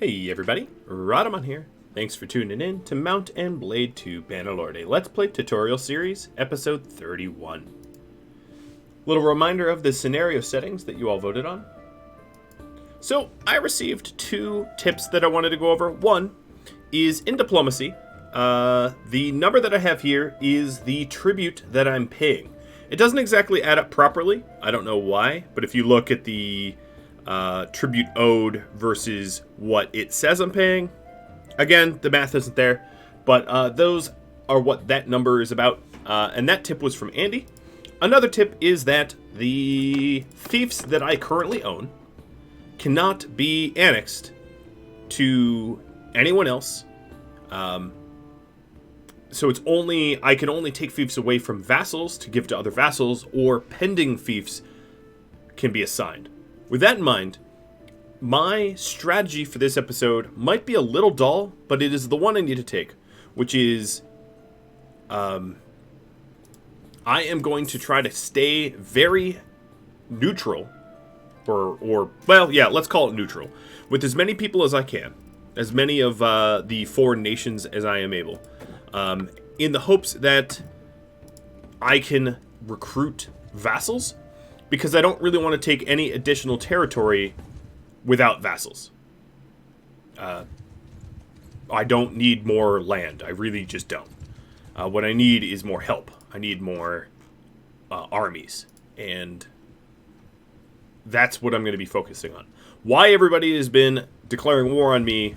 Hey everybody, Rhadamant here. Thanks for tuning in to Mount and Blade 2 Bannerlord, a Let's Play tutorial series, episode 31. Little reminder of the scenario settings that you all voted on. So, I received two tips that I wanted to go over. One is in diplomacy. The number that I have here is the tribute that I'm paying. It doesn't exactly add up properly. I don't know why, but if you look at the tribute owed versus what it says I'm paying. Again, the math isn't there, but those are what that number is about. And that tip was from Andy. Another tip is that the fiefs that I currently own cannot be annexed to anyone else. So it's I can only take fiefs away from vassals to give to other vassals, or pending fiefs can be assigned. With that in mind, my strategy for this episode might be a little dull, but it is the one I need to take, which is I am going to try to stay very neutral, let's call it neutral, with as many people as I can, as many of the foreign nations as I am able, in the hopes that I can recruit vassals, because I don't really want to take any additional territory without vassals. I don't need more land. I really just don't. What I need is more help. I need more armies. And that's what I'm going to be focusing on. Why everybody has been declaring war on me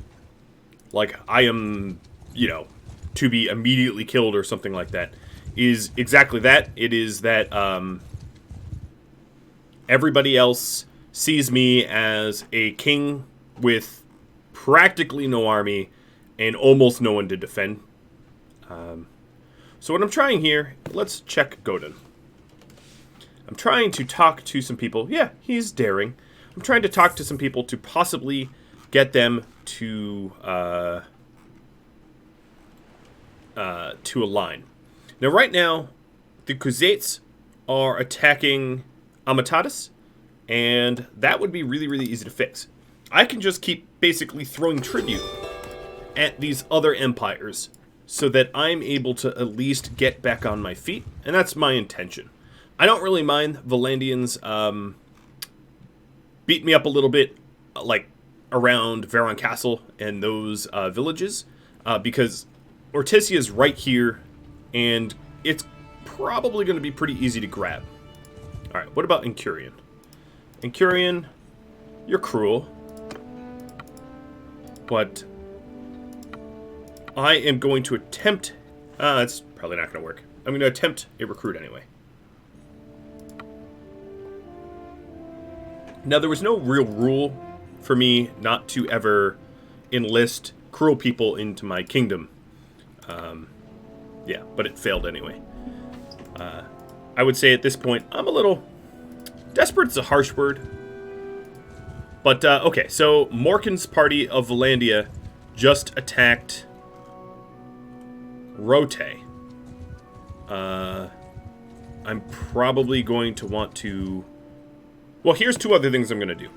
like I am, to be immediately killed or something like that, is exactly that. It is that everybody else sees me as a king with practically no army and almost no one to defend. So what I'm trying here, let's check Godin. I'm trying to talk to some people. Yeah, he's daring. I'm trying to talk to some people to possibly get them to align. Now, right now, the Khuzaits are attacking Amatatis, and that would be really, really easy to fix. I can just keep basically throwing tribute at these other empires so that I'm able to at least get back on my feet, and that's my intention. I don't really mind Vlandians beat me up a little bit, like around Varon Castle and those villages, because Ortizia is right here, and it's probably going to be pretty easy to grab. Alright, what about Incurian? Incurian, you're cruel. But I am going to attempt... that's probably not going to work. I'm going to attempt a recruit anyway. Now, there was no real rule for me not to ever enlist cruel people into my kingdom. Yeah, but it failed anyway. I would say at this point, I'm a little... Desperate's a harsh word. But, okay, so Morkan's party of Vlandia just attacked Rotae. I'm probably going to want to... Well, here's two other things I'm going to do.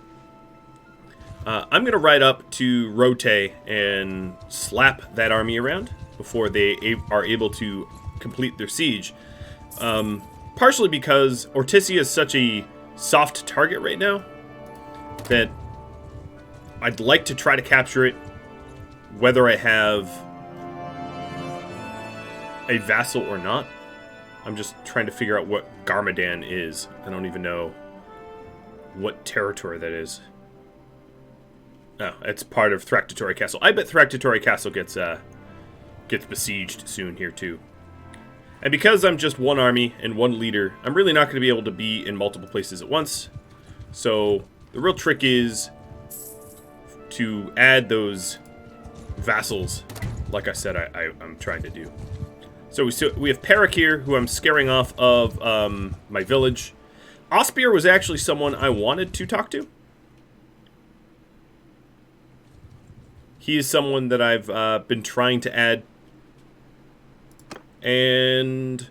I'm going to ride up to Rotae and slap that army around before they are able to complete their siege. Partially because Ortizia is such a soft target right now that I'd like to try to capture it, whether I have a vassal or not. I'm just trying to figure out what Garmadan is. I don't even know what territory that is. Oh, it's part of Thractatory Castle. I bet Thractatory Castle gets besieged soon here too. And because I'm just one army and one leader, I'm really not going to be able to be in multiple places at once. So the real trick is to add those vassals, like I said I'm trying to do. So we have Perik here, who I'm scaring off of my village. Ospear was actually someone I wanted to talk to. He is someone that I've been trying to add. And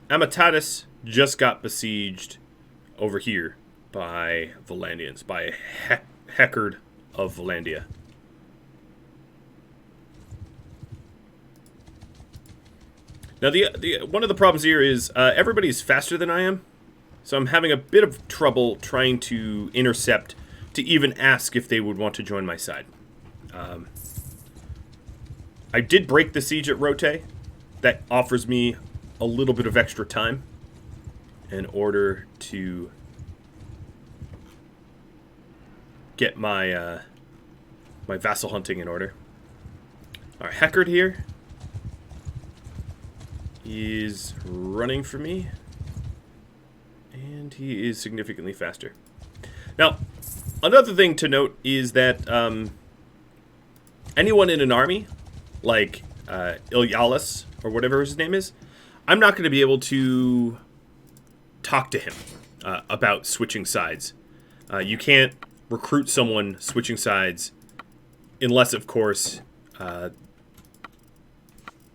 Amatatis just got besieged over here by Vlandians, by Heckard of Vlandia. Now, the one of the problems here is everybody's faster than I am, so I'm having a bit of trouble trying to intercept to even ask if they would want to join my side. I did break the siege at Rotae. That offers me a little bit of extra time in order to get my my vassal hunting in order. All right, Heckard here. He's running for me, and he is significantly faster. Now, another thing to note is that anyone in an army, like Ilyalis, or whatever his name is, I'm not going to be able to talk to him about switching sides. You can't recruit someone switching sides unless, of course,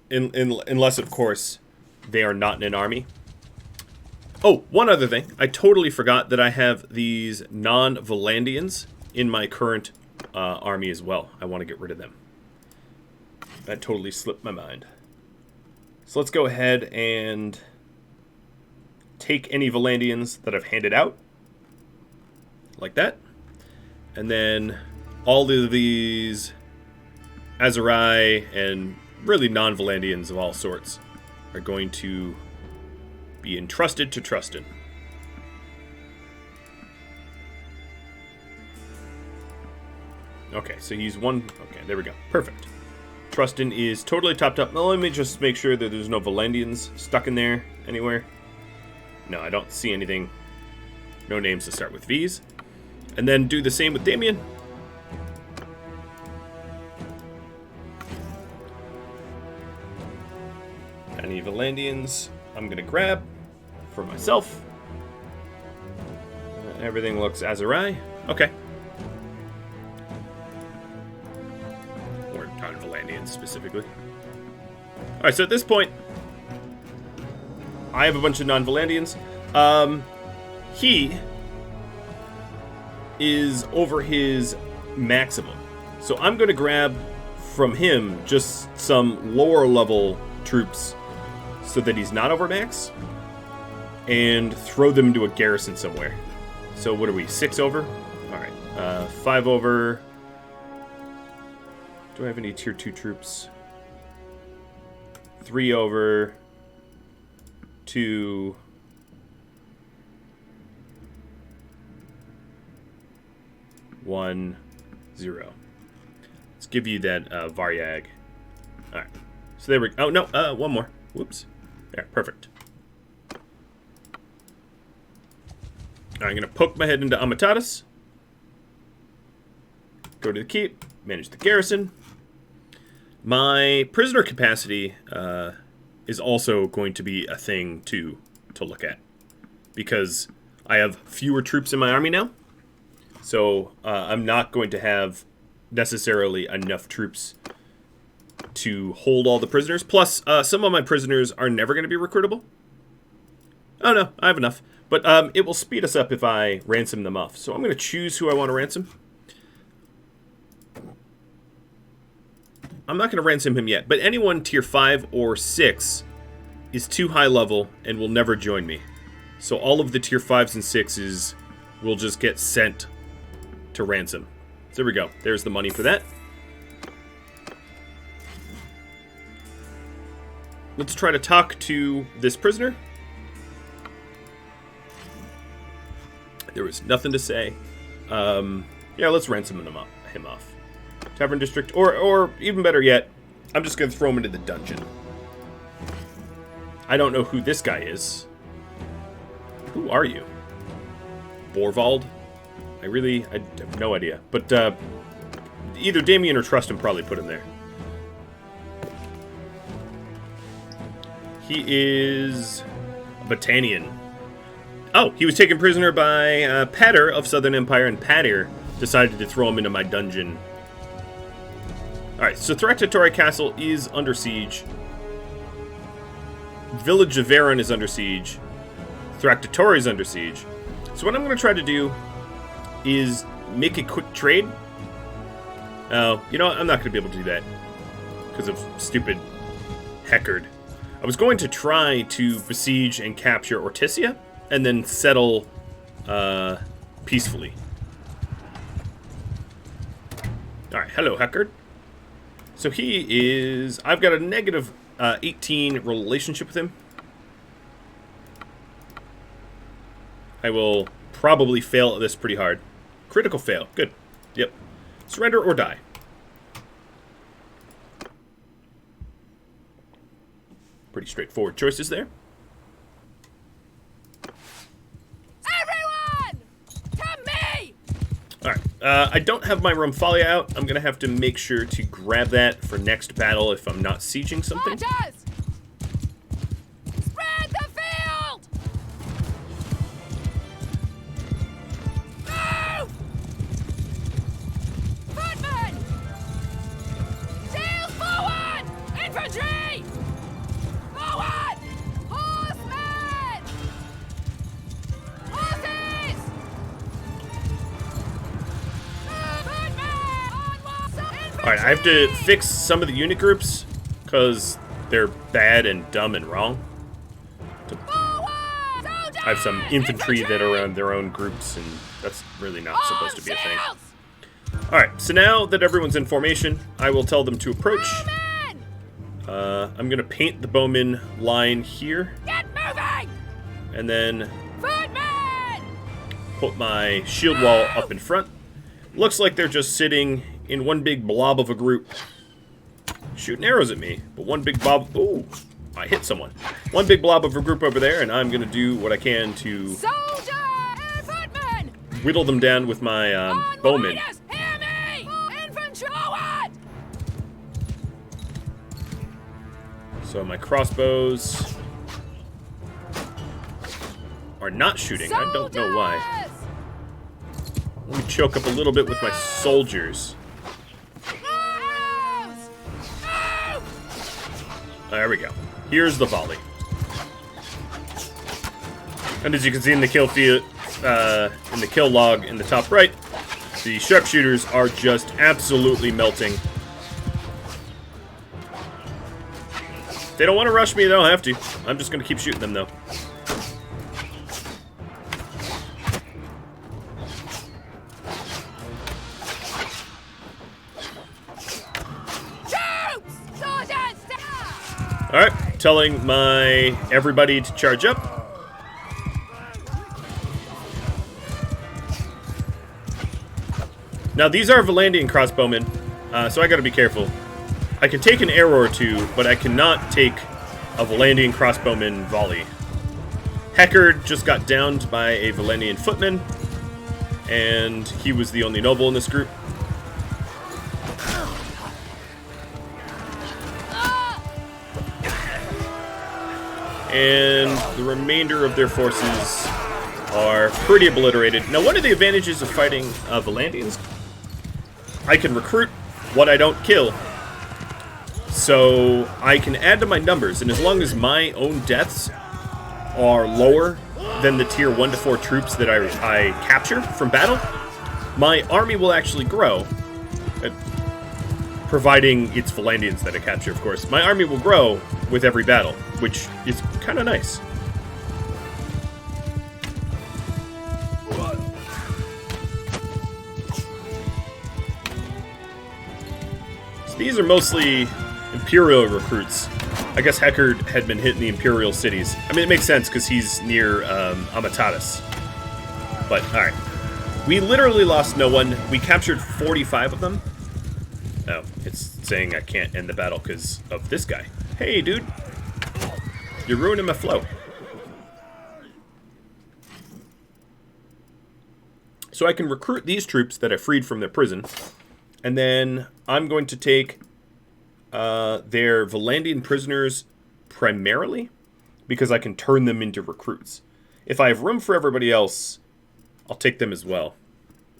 unless, of course, they are not in an army. Oh, one other thing. I totally forgot that I have these non-Vlandians in my current army as well. I want to get rid of them. That totally slipped my mind. So let's go ahead and take any Vlandians that I've handed out. Like that. And then all of these Aserai and really non-Vlandians of all sorts are going to be entrusted to Trustin. Okay, so he's one. Okay, there we go. Perfect. Trustin is totally topped up. Now let me just make sure that there's no Vlandians stuck in there anywhere. No, I don't see anything. No names to start with V's. And then do the same with Damien. Any Vlandians I'm going to grab for myself. Everything looks Aserai. Okay. Or non-Vlandians specifically. Alright, so at this point, I have a bunch of non-Vlandians. He is over his maximum. So I'm going to grab from him just some lower level troops so that he's not over max, and throw them into a garrison somewhere. So what are we, 6 over? Alright, 5 over. Do I have any tier 2 troops? 3 over. 2. 1, 0. Let's give you that Varyag. Alright, so there we go. Oh, no, one more. Whoops. There, perfect. I'm going to poke my head into Amatatus. Go to the keep. Manage the garrison. My prisoner capacity is also going to be a thing to look at. Because I have fewer troops in my army now. So I'm not going to have necessarily enough troops to hold all the prisoners. Plus, some of my prisoners are never going to be recruitable. Oh no, I have enough. But it will speed us up if I ransom them off. So I'm going to choose who I want to ransom. I'm not going to ransom him yet, but anyone tier 5 or 6 is too high level and will never join me. So all of the tier 5s and 6s will just get sent to ransom. So there we go. There's the money for that. Let's try to talk to this prisoner. There was nothing to say. Yeah, let's ransom him off. Tavern District, or even better yet, I'm just going to throw him into the dungeon. I don't know who this guy is. Who are you? Borvald? I have no idea. But either Damien or Trustin probably put him there. He is a Battanian. Oh, he was taken prisoner by Pater of Southern Empire, and Pater decided to throw him into my dungeon. Alright, so Thractatori Castle is under siege. Village of Varon is under siege. Thractatori is under siege. So what I'm going to try to do is make a quick trade Oh, you know what? I'm not going to be able to do that because of stupid Heckard. I was going to try to besiege and capture Ortizia and then settle peacefully. Alright, hello, Heckard. So he is... I've got a negative 18 relationship with him. I will probably fail at this pretty hard. Critical fail. Good. Yep. Surrender or die. Pretty straightforward choices there. Everyone! To me! Alright. I don't have my Rumfalia out. I'm going to have to make sure to grab that for next battle if I'm not sieging something. Marchers! Spread the field! Move! Footmen! Sails forward! Infantry! Forward! Horsemen! Horses! Alright, I have to fix some of the unit groups because they're bad and dumb and wrong. I have some infantry that are around their own groups, and that's really not supposed to be a thing. Alright, so now that everyone's in formation, I will tell them to approach. I'm going to paint the bowman line here. Get moving! And then Footmen! put my shield wall up in front. Looks like they're just sitting in one big blob of a group. Shooting arrows at me, but one big blob... Ooh, I hit someone. One big blob of a group over there, and I'm going to do what I can to Soldier! Footmen! whittle them down with my bowmen. Warriors, hear me! Infantry forward! So my crossbows are not shooting. I don't know why. Let me choke up a little bit with my soldiers. Arrows! Move! There we go. Here's the volley. And as you can see in the kill field, in the kill log in the top right, the sharpshooters are just absolutely melting. If they don't want to rush me, they don't have to. I'm just going to keep shooting them, though. Alright, telling my everybody to charge up. Now these are Vlandian crossbowmen, so I gotta be careful. I can take an arrow or two, but I cannot take a Vlandian crossbowman volley. Heckard just got downed by a Vlandian footman, and he was the only noble in this group. And the remainder of their forces are pretty obliterated. Now, one of the advantages of fighting Vlandians, I can recruit what I don't kill. So I can add to my numbers, and as long as my own deaths are lower than the tier 1 to 4 troops that I capture from battle, my army will actually grow. Providing it's Vlandians that I capture, of course. My army will grow with every battle, which is kind of nice. So these are mostly Imperial recruits. I guess Heckard had been hitting the Imperial cities. I mean, it makes sense because he's near Amatatus. But, alright. We literally lost no one. We captured 45 of them. Oh, it's saying I can't end the battle because of this guy. Hey, dude. You're ruining my flow. So I can recruit these troops that I freed from their prison. And then I'm going to take their Vlandian prisoners primarily because I can turn them into recruits. If I have room for everybody else, I'll take them as well.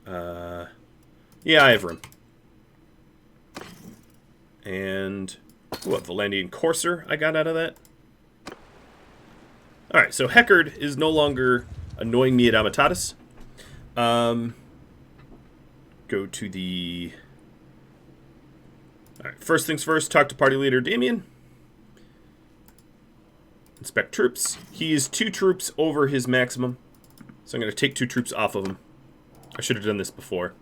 Yeah, I have room. And, ooh, a Vlandian Courser I got out of that. Alright, so Heckard is no longer annoying me at Amatatus. Go to the Alright, first things first, talk to party leader Damien. Inspect troops. He is 2 troops over his maximum. So I'm going to take 2 troops off of him. I should have done this before.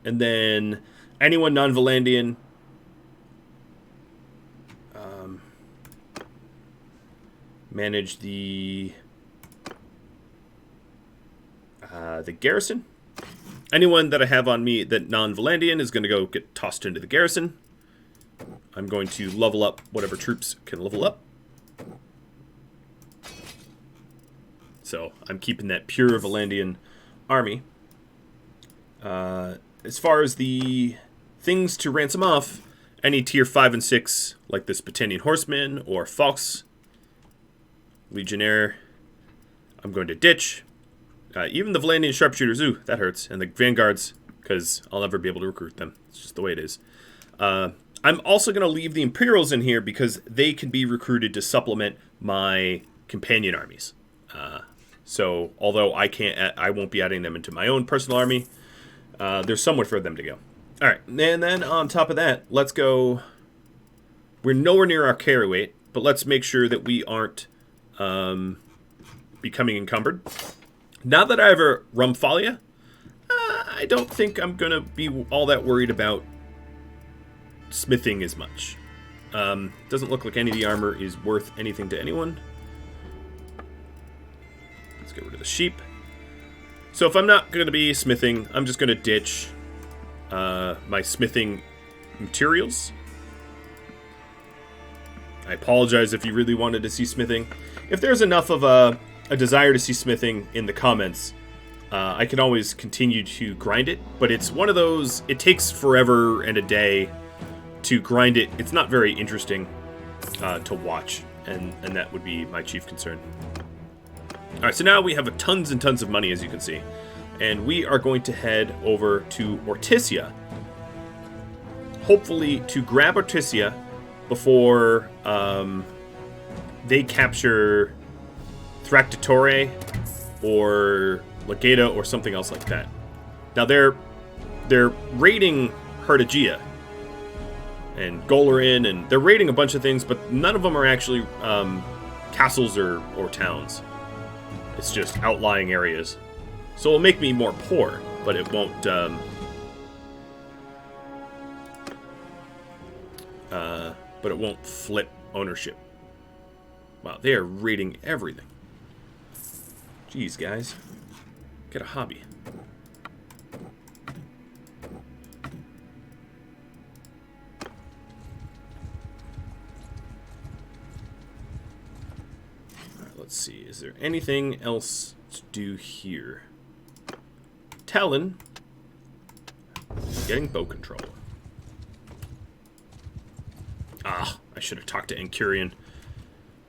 And then anyone non-Vlandian. Manage the garrison. Anyone that I have on me that non-Vlandian is going to go get tossed into the garrison. I'm going to level up whatever troops can level up. So I'm keeping that pure Vlandian army. As far as the things to ransom off, any tier 5 and 6, like this Battanian Horseman or Fox Legionnaire, I'm going to ditch. Even the Vlandian Sharpshooters, ooh, that hurts. And the Vanguards, because I'll never be able to recruit them. It's just the way it is. I'm also going to leave the Imperials in here because they can be recruited to supplement my companion armies. So, although I won't be adding them into my own personal army, there's somewhere for them to go. Alright, and then on top of that, let's go... We're nowhere near our carry weight, but let's make sure that we aren't becoming encumbered. Now that I have a Rumphalia, I don't think I'm going to be all that worried about smithing as much. Doesn't look like any of the armor is worth anything to anyone. Let's get rid of the sheep. So if I'm not going to be smithing, I'm just going to ditch my smithing materials. I apologize if you really wanted to see smithing. If there's enough of a desire to see smithing in the comments, I can always continue to grind it. But it's one of those, it takes forever and a day to grind it. It's not very interesting to watch, and that would be my chief concern. Alright, so now we have tons and tons of money, as you can see. And we are going to head over to Ortizia. Hopefully to grab Ortizia before they capture Thractatore or Legata or something else like that. Now they're raiding Hertagia and Golarin, and they're raiding a bunch of things, but none of them are actually castles or towns. It's just outlying areas. So it'll make me more poor, but it won't flip ownership. Wow, they are raiding everything. Jeez, guys. Get a hobby. Alright, let's see. Is there anything else to do here? Talon. Getting bow control. Ah, I should have talked to Encurian.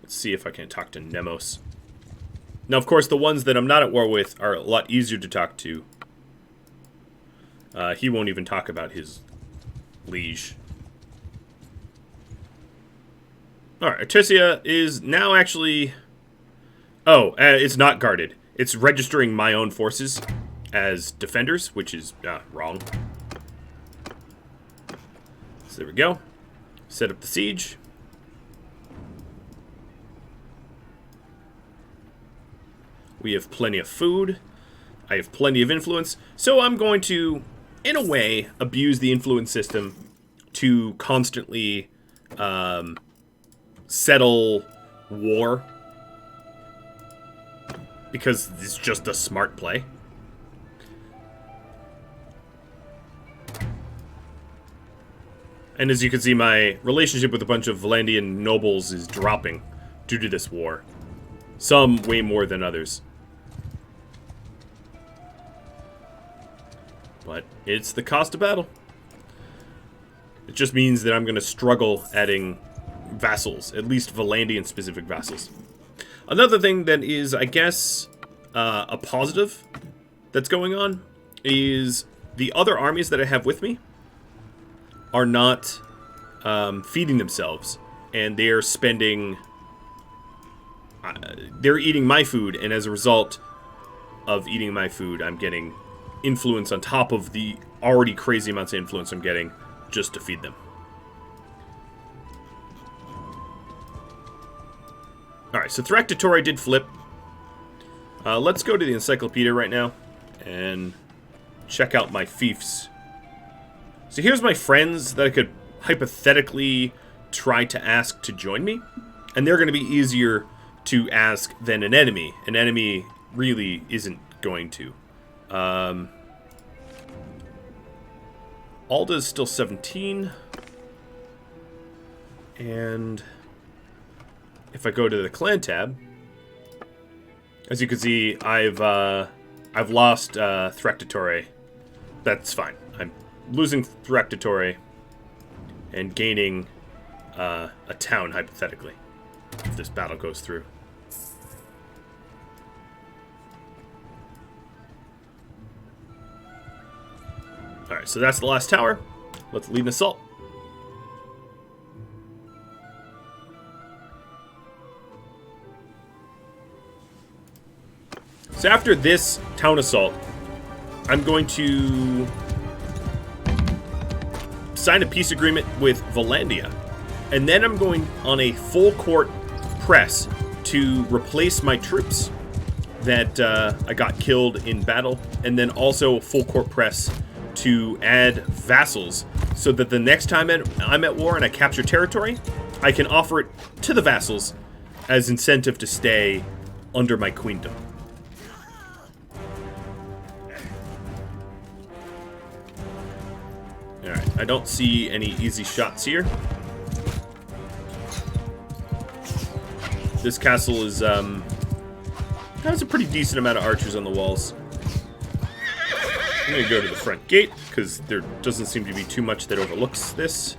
Let's see if I can talk to Nemos. Now, of course, the ones that I'm not at war with are a lot easier to talk to. He won't even talk about his liege. Alright, Ortizia is now actually... Oh, it's not guarded. It's registering my own forces as defenders, which is wrong. So there we go. Set up the siege. We have plenty of food. I have plenty of influence. So I'm going to, in a way, abuse the influence system to constantly settle war. Because it's just a smart play. And as you can see, my relationship with a bunch of Vlandian nobles is dropping due to this war. Some way more than others. But it's the cost of battle. It just means that I'm going to struggle adding vassals, at least Vlandian-specific vassals. Another thing that is, I guess, a positive that's going on is the other armies that I have with me are not feeding themselves, and they are spending... they're eating my food, and as a result of eating my food, I'm getting influence on top of the already crazy amounts of influence I'm getting just to feed them. Alright, so Thractatory did flip. Let's go to the encyclopedia right now and check out my fiefs. So here's my friends that I could hypothetically try to ask to join me. And they're going to be easier to ask than an enemy. An enemy really isn't going to. Alda's still 17. And if I go to the clan tab, as you can see, I've lost Thractatory. That's fine. I'm losing Thractatory and gaining a town, hypothetically, if this battle goes through. Alright, so that's the last tower. Let's lead an assault. So after this town assault, I'm going to sign a peace agreement with Vlandia. And then I'm going on a full court press to replace my troops that I got killed in battle. And then also a full court press to add vassals so that the next time I'm at war and I capture territory, I can offer it to the vassals as incentive to stay under my queendom. Alright, I don't see any easy shots here. This castle is, has a pretty decent amount of archers on the walls. I'm going to go to the front gate, because there doesn't seem to be too much that overlooks this.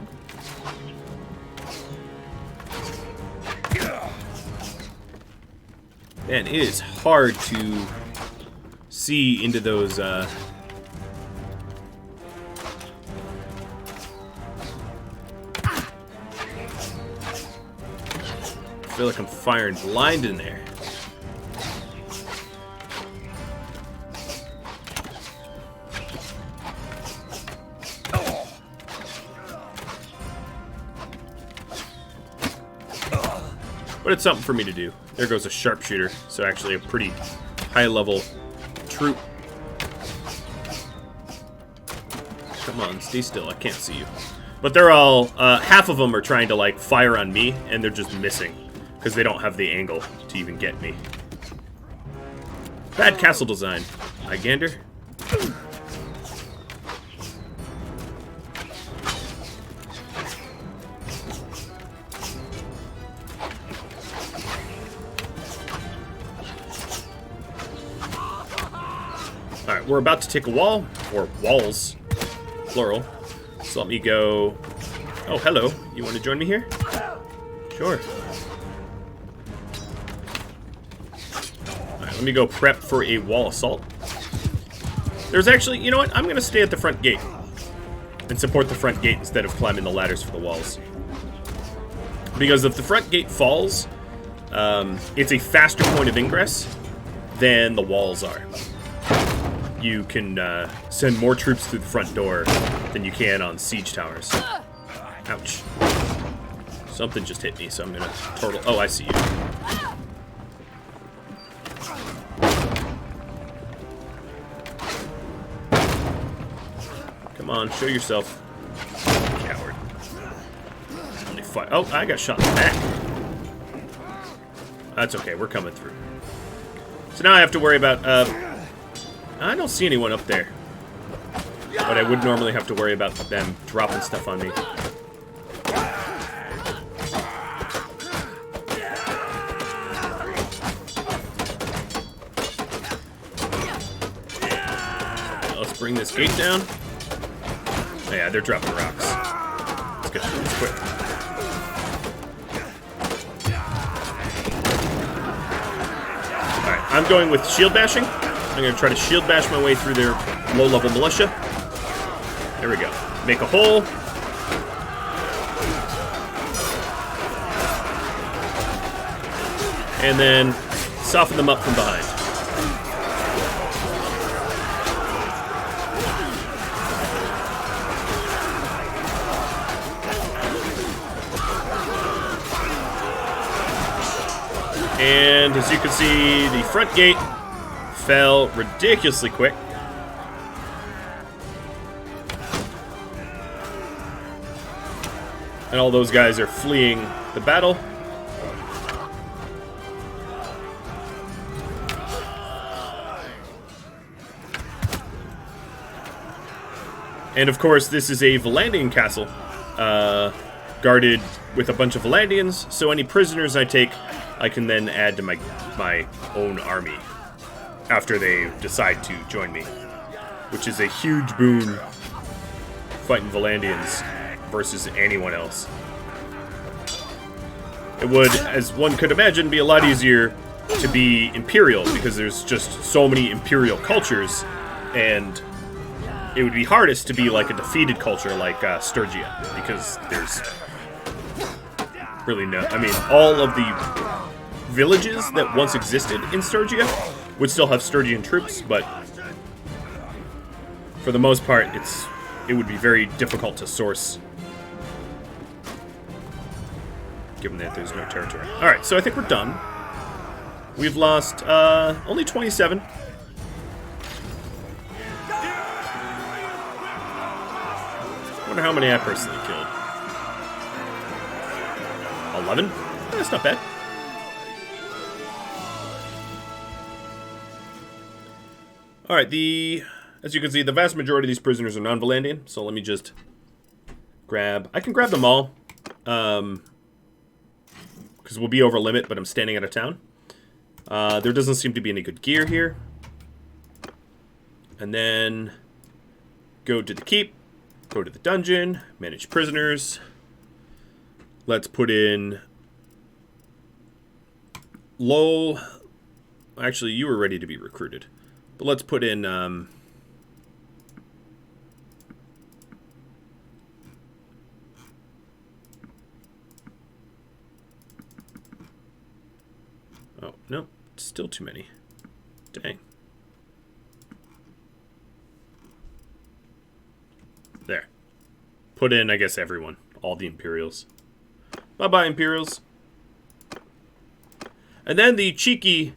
Man, it is hard to see into those, I feel like I'm firing blind in there. But it's something for me to do. There goes a sharpshooter, so actually a pretty high-level troop. Come on, stay still. I can't see you. But they're all, half of them are trying to, like, fire on me, and they're just missing, because they don't have the angle to even get me. Bad castle design. I gander. Alright, we're about to take a wall, or walls, plural. So let me go... Oh, hello. You want to join me here? Sure. Alright, let me go prep for a wall assault. There's actually... You know what? I'm going to stay at the front gate and support the front gate instead of climbing the ladders for the walls. Because if the front gate falls, it's a faster point of ingress than the walls are. You can send more troops through the front door than you can on siege towers. Ouch. Something just hit me, so I'm gonna turtle. Oh, I see you. Come on, show yourself. Coward. Only five. Oh, I got shot in the back. That's okay, we're coming through. So now I have to worry about, I don't see anyone up there. But I would normally have to worry about them dropping stuff on me. Let's bring this gate down. Oh, yeah, they're dropping rocks. Let's get through this quick. Alright, I'm going with shield bashing. I'm going to try to shield bash my way through their low-level militia. There we go. Make a hole. And then soften them up from behind. And as you can see, the front gate fell ridiculously quick. And all those guys are fleeing the battle. And of course, this is a Vlandian castle, guarded with a bunch of Vlandians, so any prisoners I take, I can then add to my own army after they decide to join me, which is a huge boon fighting Vlandians versus anyone else. It would, as one could imagine, be a lot easier to be Imperial, because there's just so many Imperial cultures, and it would be hardest to be like a defeated culture like Sturgia, because there's really no... I mean, all of the villages that once existed in Sturgia would still have Sturgian troops, but for the most part, it would be very difficult to source, given that there's no territory. Alright, so I think we're done. We've lost only 27. I wonder how many I personally killed. 11? That's not bad. Alright, as you can see, the vast majority of these prisoners are non-Vlandian, so let me just I can grab them all, because we'll be over limit, but I'm standing out of town. There doesn't seem to be any good gear here. And then go to the keep, go to the dungeon, manage prisoners. Let's put in low. Actually, you were ready to be recruited. But let's put in oh, no, still too many. Dang. There. Put in, I guess, everyone. All the Imperials. Bye-bye, Imperials. And then the cheeky...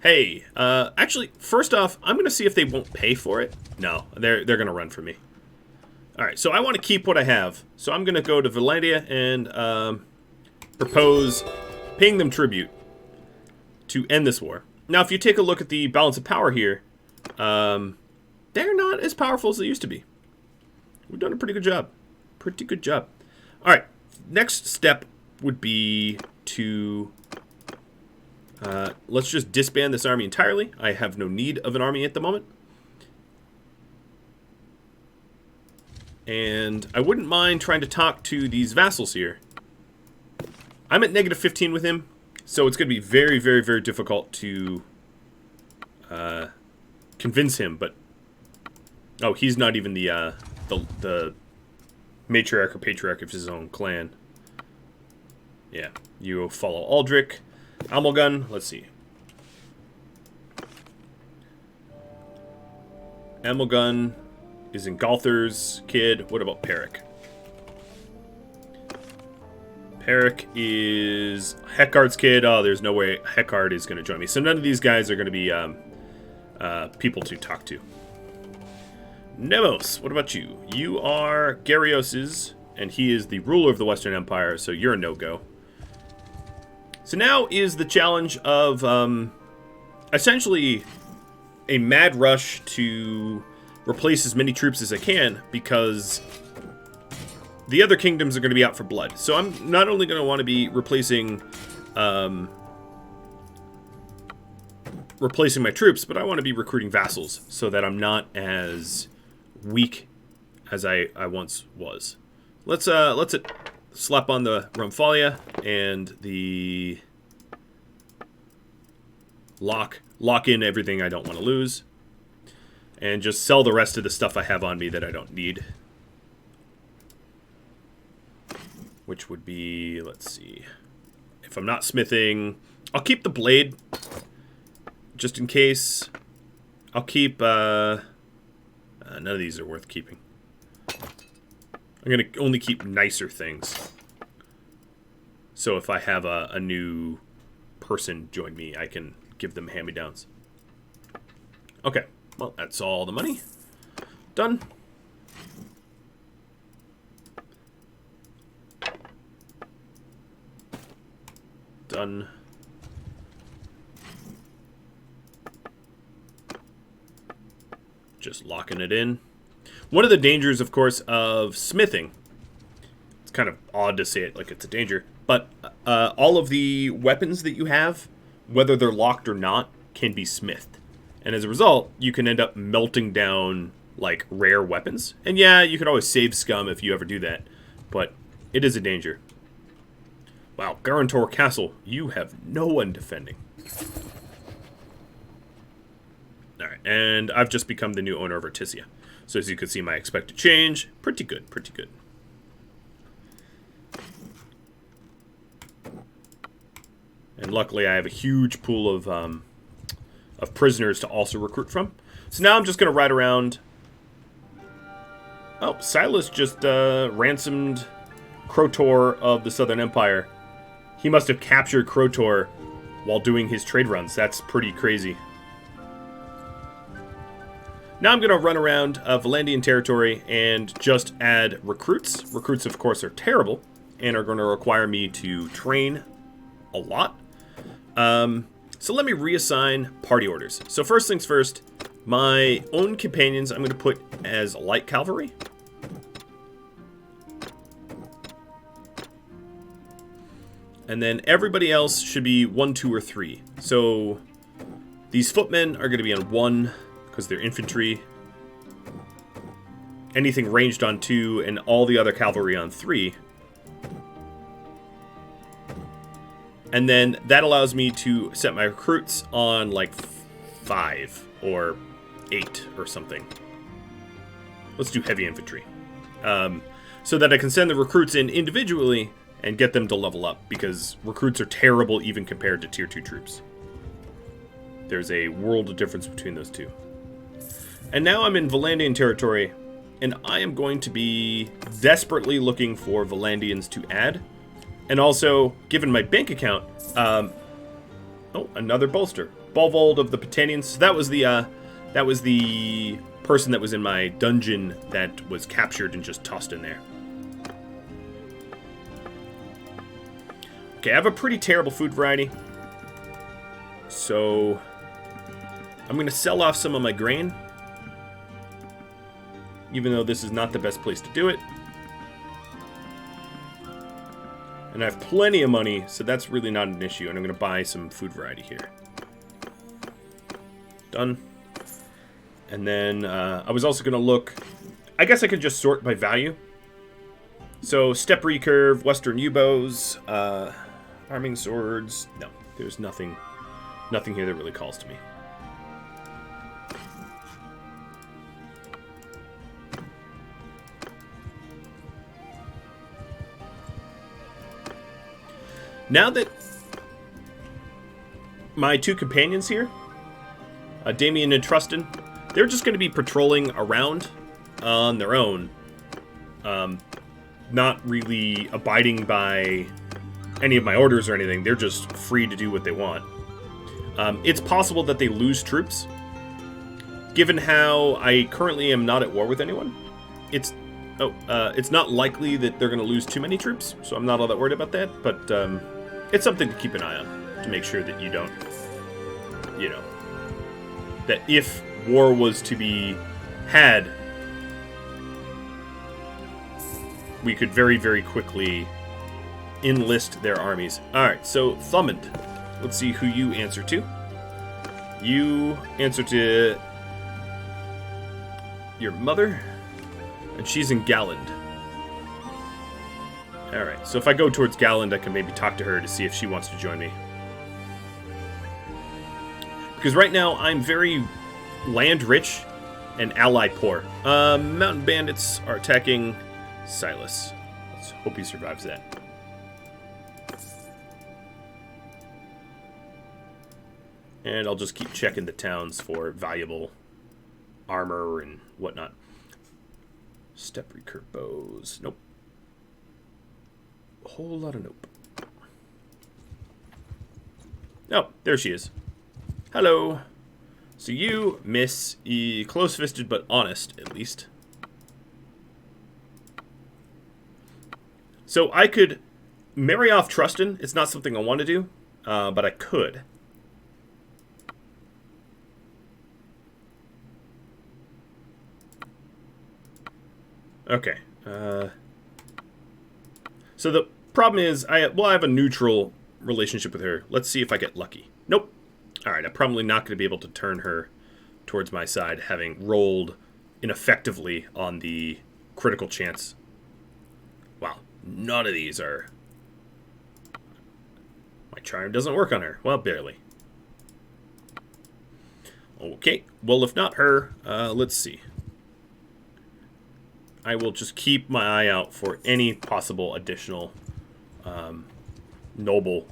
Hey, actually, first off, I'm going to see if they won't pay for it. No, they're going to run for me. Alright, so I want to keep what I have. So I'm going to go to Vlandia and propose paying them tribute to end this war. Now, if you take a look at the balance of power here, they're not as powerful as they used to be. We've done a pretty good job. Pretty good job. Alright, next step would be to... let's just disband this army entirely. I have no need of an army at the moment. And I wouldn't mind trying to talk to these vassals here. I'm at negative 15 with him, so it's going to be very, very, very difficult to convince him. But oh, he's not even the matriarch or patriarch of his own clan. Yeah, you follow Aldrich. Amalgun, let's see. Amalgun is in Galther's kid. What about Peric? Peric is Heckard's kid. Oh, there's no way Heckard is going to join me. So none of these guys are going to be people to talk to. Nemos, what about you? You are Garrios's, and he is the ruler of the Western Empire, so you're a no-go. So now is the challenge of essentially a mad rush to replace as many troops as I can, because the other kingdoms are going to be out for blood. So I'm not only going to want to be replacing my troops, but I want to be recruiting vassals so that I'm not as weak as I once was. Let's slap on the Rumphalia and the lock in everything I don't want to lose, and just sell the rest of the stuff I have on me that I don't need, which would be, let's see, if I'm not smithing, I'll keep the blade just in case. I'll keep none of these are worth keeping. I'm going to only keep nicer things. So if I have a new person join me, I can give them hand-me-downs. Okay, well, that's all the money. Done. Done. Just locking it in. One of the dangers, of course, of smithing, it's kind of odd to say it like it's a danger, but all of the weapons that you have, whether they're locked or not, can be smithed. And as a result, you can end up melting down, like, rare weapons. And yeah, you can always save scum if you ever do that, but it is a danger. Wow, Garantor Castle, you have no one defending. Alright, and I've just become the new owner of Ortizia. So as you can see, my expected change, pretty good, pretty good. And luckily I have a huge pool of prisoners to also recruit from. So now I'm just going to ride around. Oh, Silas just ransomed Crotor of the Southern Empire. He must have captured Crotor while doing his trade runs. That's pretty crazy. Now I'm going to run around Vlandian territory and just add recruits. Recruits, of course, are terrible and are going to require me to train a lot. So let me reassign party orders. So first things first, my own companions I'm going to put as light cavalry. And then everybody else should be 1, 2, or 3. So these footmen are going to be on 1 because they're infantry. Anything ranged on 2 and all the other cavalry on 3. And then that allows me to set my recruits on like 5 or 8 or something. Let's do heavy infantry. So that I can send the recruits in individually and get them to level up, because recruits are terrible even compared to tier 2 troops. There's a world of difference between those two. And now I'm in Vlandian territory, and I am going to be desperately looking for Vlandians to add. And also, given my bank account, oh, another bolster. Bolvold of the Patanians. So that was the person that was in my dungeon that was captured and just tossed in there. Okay, I have a pretty terrible food variety. So I'm going to sell off some of my grain, even though this is not the best place to do it. And I have plenty of money, so that's really not an issue. And I'm going to buy some food variety here. Done. And then I was also going to look... I guess I could just sort by value. So, Steppe Recurve, Western U-bows, Arming Swords... No, there's nothing here that really calls to me. Now that my 2 companions here, Damien and Trustin, they're just going to be patrolling around on their own, not really abiding by any of my orders or anything. They're just free to do what they want. It's possible that they lose troops. Given how I currently am not at war with anyone, it's not likely that they're going to lose too many troops, so I'm not all that worried about that, but it's something to keep an eye on, to make sure that you don't, that if war was to be had, we could very, very quickly enlist their armies. Alright, so Thumond, let's see who you answer to. You answer to your mother, and she's in Galland. Alright, so if I go towards Galland, I can maybe talk to her to see if she wants to join me. Because right now, I'm very land-rich and ally-poor. Mountain bandits are attacking Silas. Let's hope he survives that. And I'll just keep checking the towns for valuable armor and whatnot. Steppe recurve bows. Nope. A whole lot of nope. Oh, there she is. Hello. So you, Miss, close-fisted but honest, at least. So I could marry off Trustin. It's not something I want to do, but I could. Okay. So the problem is, I have a neutral relationship with her. Let's see if I get lucky. Nope. Alright, I'm probably not going to be able to turn her towards my side, having rolled ineffectively on the critical chance. Wow, none of these are... My charm doesn't work on her. Well, barely. Okay, well, if not her, let's see. I will just keep my eye out for any possible additional noble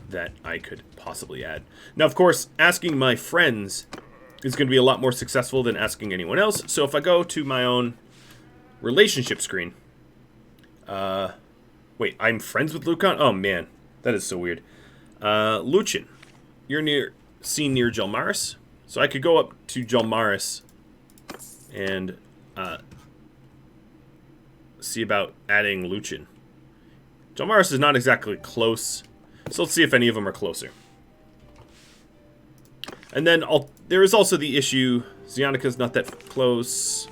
that I could possibly add. Now, of course, asking my friends is going to be a lot more successful than asking anyone else. So if I go to my own relationship screen... wait, I'm friends with Lucan? Oh, man. That is so weird. Luchin, you're seen near Jelmaris. So I could go up to Jelmaris and see about adding Luchin. Jelmaris is not exactly close, so let's see if any of them are closer. And then there is also the issue, Zionica's not that close.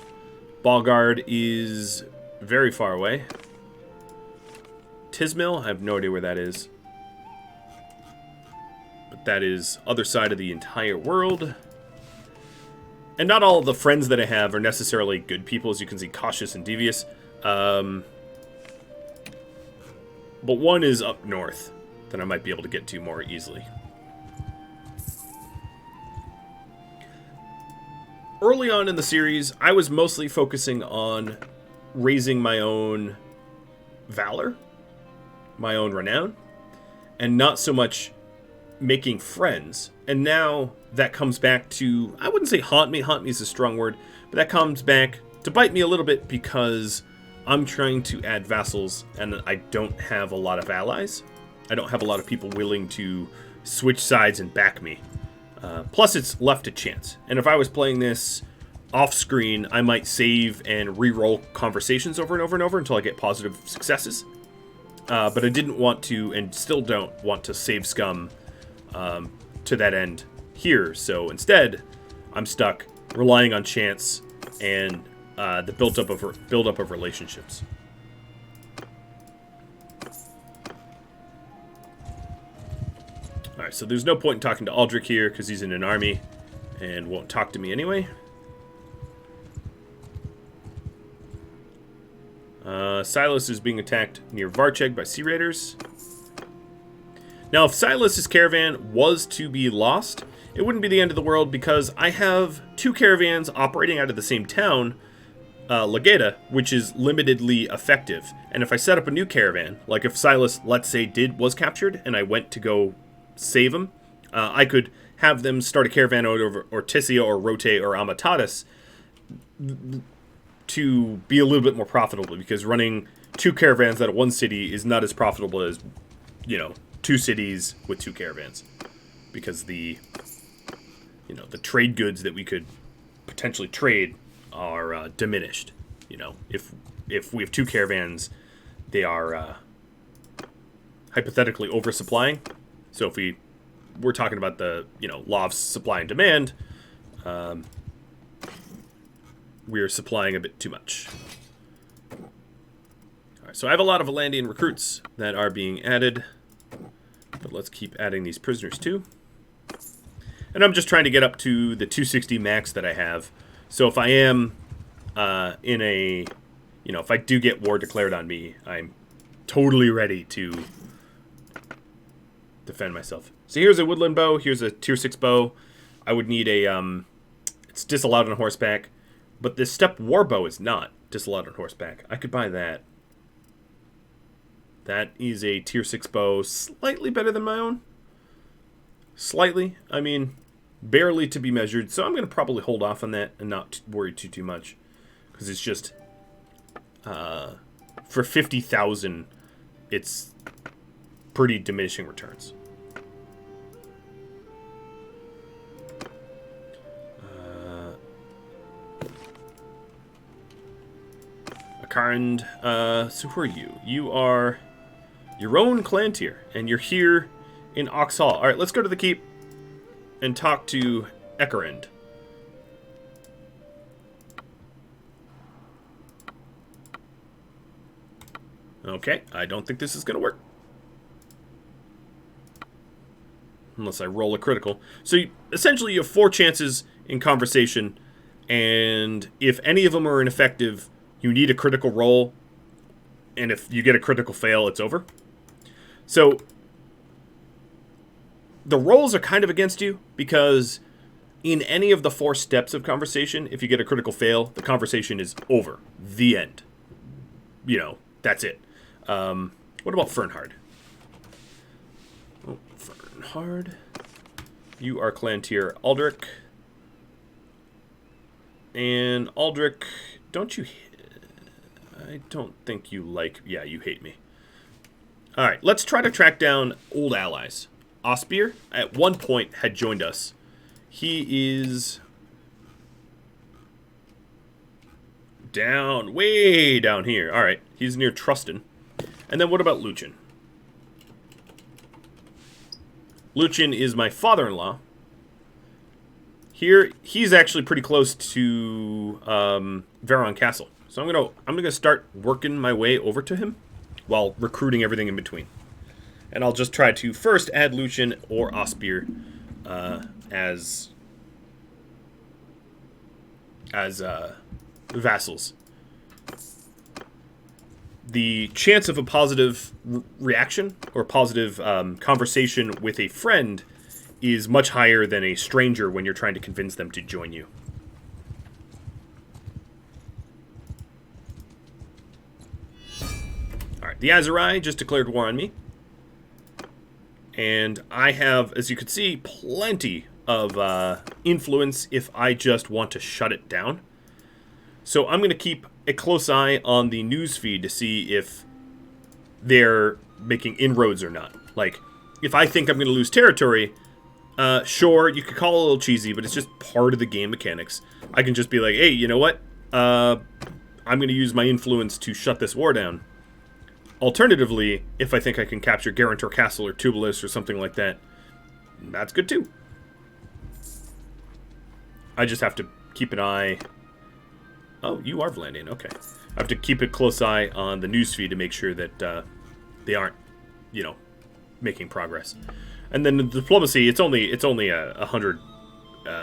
Balgard is very far away. Tismil, I have no idea where that is. But that is other side of the entire world. And not all of the friends that I have are necessarily good people, as you can see, cautious and devious. But one is up north that I might be able to get to more easily. Early on in the series, I was mostly focusing on raising my own valor, my own renown, and not so much making friends. And now that comes back to, I wouldn't say haunt me is a strong word, but that comes back to bite me a little bit because I'm trying to add vassals and I don't have a lot of allies. I don't have a lot of people willing to switch sides and back me. Plus it's left to chance. And if I was playing this off screen, I might save and re-roll conversations over and over and over until I get positive successes. But I didn't want to, and still don't want to save scum to that end here. So instead, I'm stuck relying on chance and the build-up of relationships. Alright, so there's no point in talking to Aldrich here because he's in an army and won't talk to me anyway. Silas is being attacked near Varcheg by Sea Raiders. Now, if Silas's caravan was to be lost, it wouldn't be the end of the world because I have two caravans operating out of the same town, Legeda, which is limitedly effective. And if I set up a new caravan, like if Silas, let's say, was captured and I went to go save him, I could have them start a caravan out over Ortizia or Rotae or Amatatis to be a little bit more profitable, because running two caravans out of one city is not as profitable as, you know, two cities with two caravans, because the trade goods that we could potentially trade are diminished. You know, if we have two caravans, they are hypothetically oversupplying. So if we're talking about the law of supply and demand, we're supplying a bit too much. All right, so I have a lot of Vlandian recruits that are being added, but let's keep adding these prisoners too. And I'm just trying to get up to the 260 max that I have. So if I am in a, if I do get war declared on me, I'm totally ready to defend myself. So here's a woodland bow. Here's a tier 6 bow. I would need a, it's disallowed on horseback, but this steppe war bow is not disallowed on horseback. I could buy that. That is a tier 6 bow, slightly better than my own. Slightly. I mean, barely to be measured. So I'm going to probably hold off on that and not worry too much. Because it's just, for 50,000, it's pretty diminishing returns. Heckard, so who are you? You are your own clan tier, and you're here in Oxhall. Alright, let's go to the keep and talk to Heckard. Okay, I don't think this is going to work. Unless I roll a critical. So essentially you have 4 chances in conversation, and if any of them are ineffective, you need a critical roll, and if you get a critical fail, it's over. So the rolls are kind of against you, because in any of the 4 steps of conversation, if you get a critical fail, the conversation is over. The end. You know, that's it. What about Fernhard? Oh, Fernhard. You are clan tier Aldrich. And Aldrich, don't you... I don't think you like... Yeah, you hate me. Alright, let's try to track down old allies. Osbeer, at one point, had joined us. He is... down, way down here. Alright, he's near Trustin. And then what about Luchin? Luchin is my father-in-law. Here, he's actually pretty close to Varon Castle. So I'm gonna start working my way over to him while recruiting everything in between. And I'll just try to first add Luchin or Osbeer as vassals. The chance of a positive reaction or positive conversation with a friend is much higher than a stranger when you're trying to convince them to join you. Alright, the Aserai just declared war on me. And I have, as you can see, plenty of influence if I just want to shut it down. So I'm going to keep a close eye on the news feed to see if they're making inroads or not. Like, if I think I'm going to lose territory, sure, you could call it a little cheesy, but it's just part of the game mechanics. I can just be like, hey, you know what? I'm going to use my influence to shut this war down. Alternatively, if I think I can capture Guarantor Castle or Tubulus or something like that, that's good too. I just have to keep an eye... Oh, you are Vlandian, okay. I have to keep a close eye on the newsfeed to make sure that they aren't, you know, making progress. And then the diplomacy, it's only 100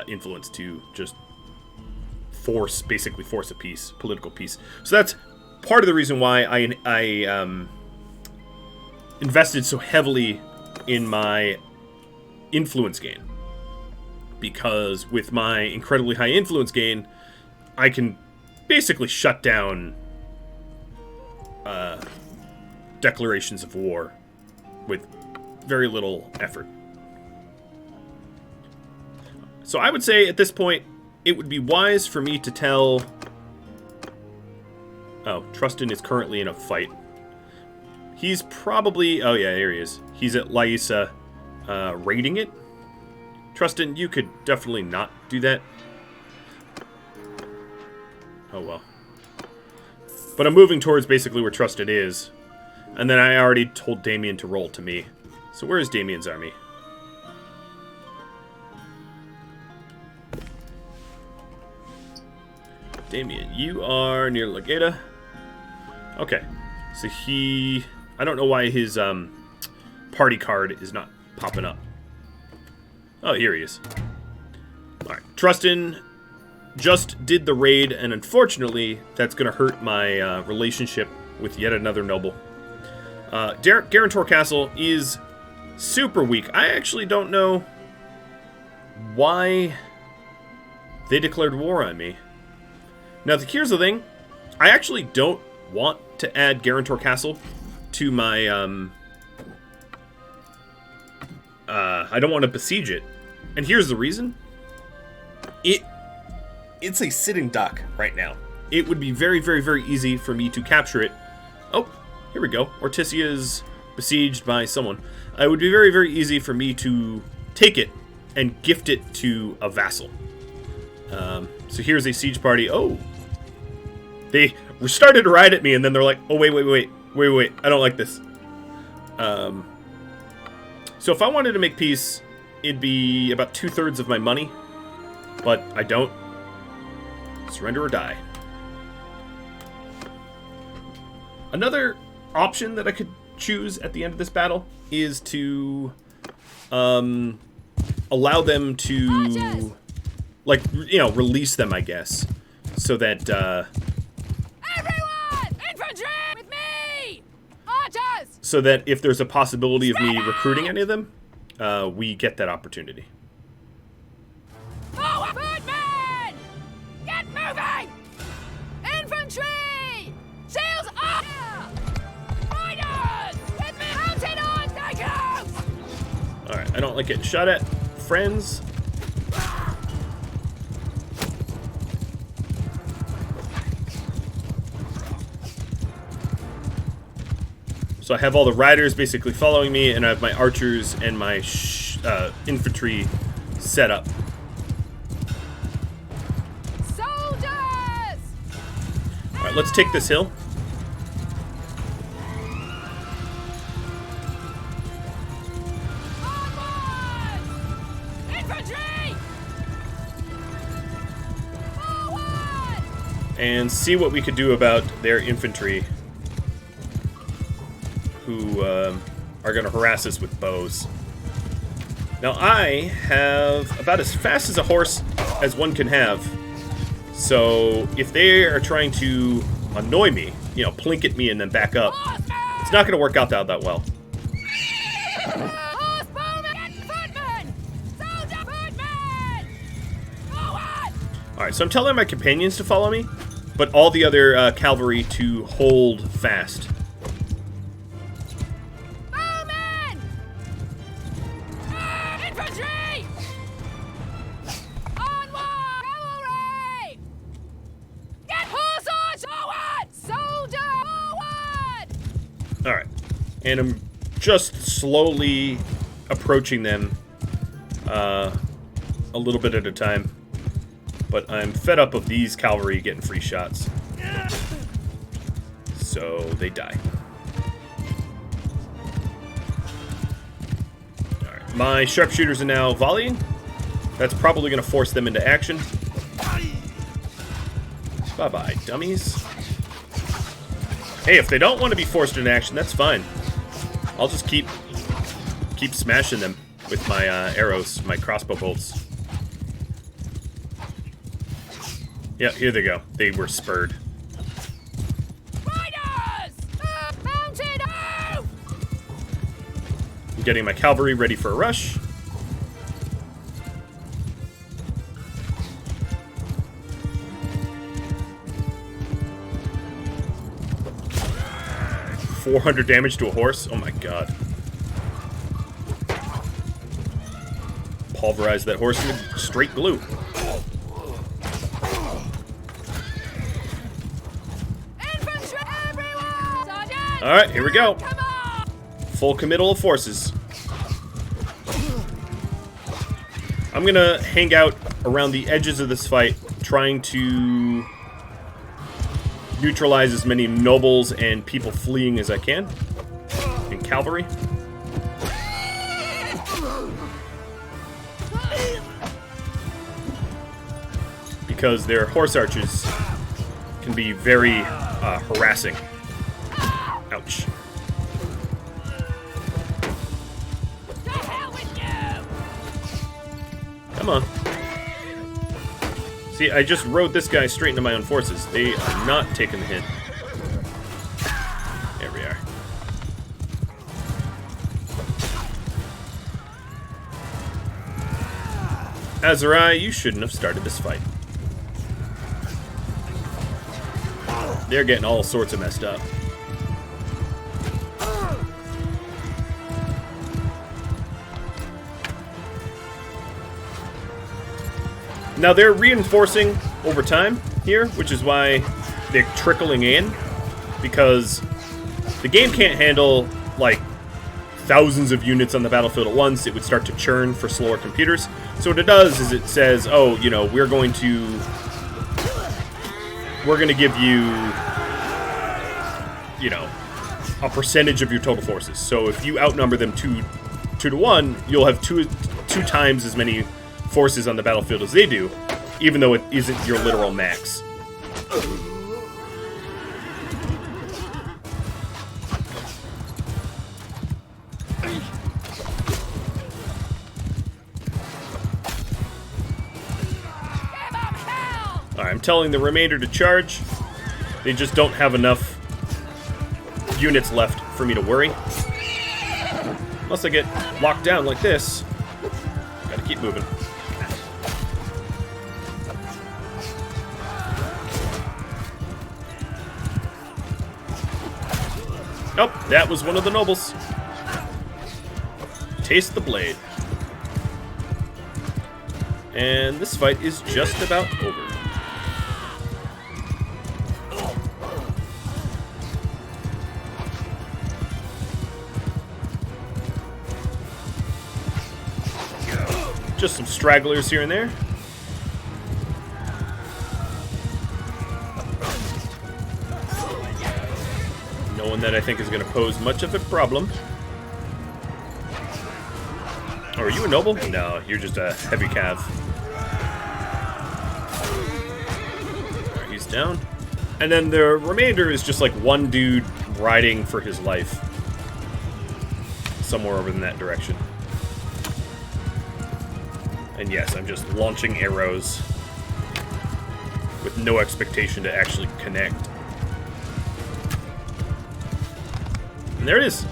influence to just basically force a peace, political peace. So that's part of the reason why I invested so heavily in my influence gain. Because with my incredibly high influence gain, I can basically shut down declarations of war with very little effort. So I would say at this point, it would be wise for me to tell... Oh, Trustin is currently in a fight. He's probably... Oh yeah, here he is. He's at Lysa raiding it. Trustin, you could definitely not do that. Oh well. But I'm moving towards basically where Trustin is. And then I already told Damien to roll to me. So where is Damien's army? Damien, you are near Legata. Okay. So he... I don't know why his party card is not popping up. Oh, here he is. Alright. Trustin just did the raid, and unfortunately, that's going to hurt my relationship with yet another noble. Guarantor Castle is super weak. I actually don't know why they declared war on me. Now, here's the thing. I actually don't want to add Guarantor Castle to my... I don't want to besiege it. And here's the reason. It's a sitting duck right now. It would be very, very, very easy for me to capture it. Oh, here we go. Ortizia is besieged by someone. It would be very, very easy for me to take it and gift it to a vassal. So here's a siege party. Oh, They started to ride at me, and then they're like, oh, wait, I don't like this. So if I wanted to make peace, it'd be about 2/3 of my money, but I don't. Surrender or die. Another option that I could choose at the end of this battle is to allow them to, like, you know, release them, I guess, so that Everyone! Infantry! With me! Archers! so that if there's a possibility of me recruiting any of them, we get that opportunity. Forward! Footmen! Get moving! Infantry! Sails up! Riders! With me! Mounted on Daikos! Alright, I don't like getting shot at. Friends. So I have all the riders basically following me, and I have my archers and my infantry set up. Soldiers! Alright, let's take this hill. Onward! Infantry! Forward! And see what we could do about their infantry, who are going to harass us with bows. Now I have about as fast as a horse as one can have, so if they are trying to annoy me, you know, plink at me and then back up, it's not going to work out that well. Horse-bowmen! Get footmen! Soldier footmen! Forward! Alright, so I'm telling my companions to follow me, but all the other cavalry to hold fast. Bowmen! Infantry! Onward! Cavalry! Get hussars! Forward! Soldier! Forward! Alright, and I'm just slowly approaching them a little bit at a time. But I'm fed up of these cavalry getting free shots. So they die. Alright, my sharpshooters are now volleying. That's probably going to force them into action. Bye-bye, dummies. Hey, if they don't want to be forced into action, that's fine. I'll just keep smashing them with my arrows, my crossbow bolts. Yeah, here they go. They were spurred. Riders! Mounted! Oh! I'm getting my cavalry ready for a rush. $400 damage to a horse? Oh my god. Pulverize that horse with straight glue. Infantry! Everyone! Sergeant! Alright, here we go. Come on! Full committal of forces. I'm gonna hang out around the edges of this fight, trying to neutralize as many nobles and people fleeing as I can. And cavalry. Because their horse archers can be very harassing. Ouch. To hell with you! Come on. See, I just rode this guy straight into my own forces. They are not taking the hit. There we are. Aserai, you shouldn't have started this fight. They're getting all sorts of messed up. Now they're reinforcing over time here, which is why they're trickling in, because the game can't handle, like, thousands of units on the battlefield at once. It would start to churn for slower computers. So what it does is it says, oh, you know, we're going to we're going to give you, you know, a percentage of your total forces. So if you outnumber them 2 to 1, you'll have two times as many forces on the battlefield as they do, even though it isn't your literal max. Alright, I'm telling the remainder to charge. They just don't have enough units left for me to worry. Unless I get locked down like this. Gotta keep moving. Oh, that was one of the nobles. Taste the blade. And this fight is just about over. Just some stragglers here and there. No one that I think is going to pose much of a problem. Oh, are you a noble? No, you're just a heavy cav. Right, he's down. And then the remainder is just like one dude riding for his life. Somewhere over in that direction. And yes, I'm just launching arrows with no expectation to actually connect. And there it is.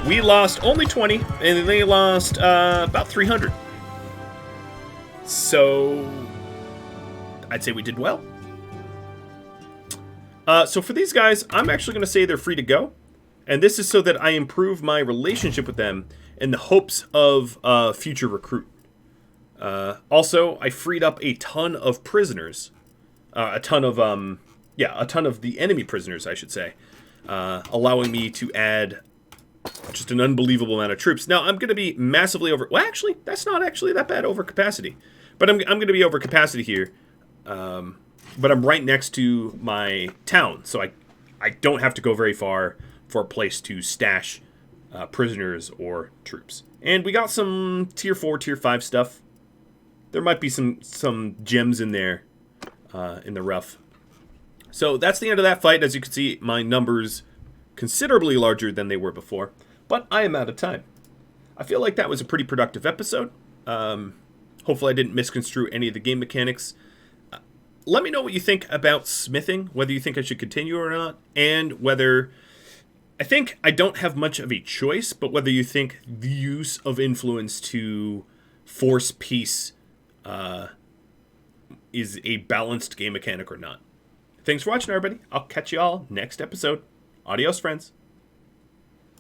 We lost only 20, and they lost about 300. So, I'd say we did well. So for these guys, I'm actually going to say they're free to go. And this is so that I improve my relationship with them in the hopes of future recruit. Also, I freed up a ton of prisoners. A ton of the enemy prisoners, I should say. Allowing me to add just an unbelievable amount of troops. Now, I'm going to be massively over... Well, actually, that's not actually that bad over capacity. But I'm going to be over capacity here. But I'm right next to my town, so I don't have to go very far for a place to stash prisoners or troops. And we got some tier 4, tier 5 stuff. There might be some gems in there in the rough. So that's the end of that fight. As you can see, my numbers considerably larger than they were before. But I am out of time. I feel like that was a pretty productive episode. Hopefully I didn't misconstrue any of the game mechanics. Let me know what you think about smithing, whether you think I should continue or not, and whether... I think I don't have much of a choice, but whether you think the use of influence to force peace is a balanced game mechanic or not. Thanks for watching, everybody. I'll catch you all next episode. Adios, friends.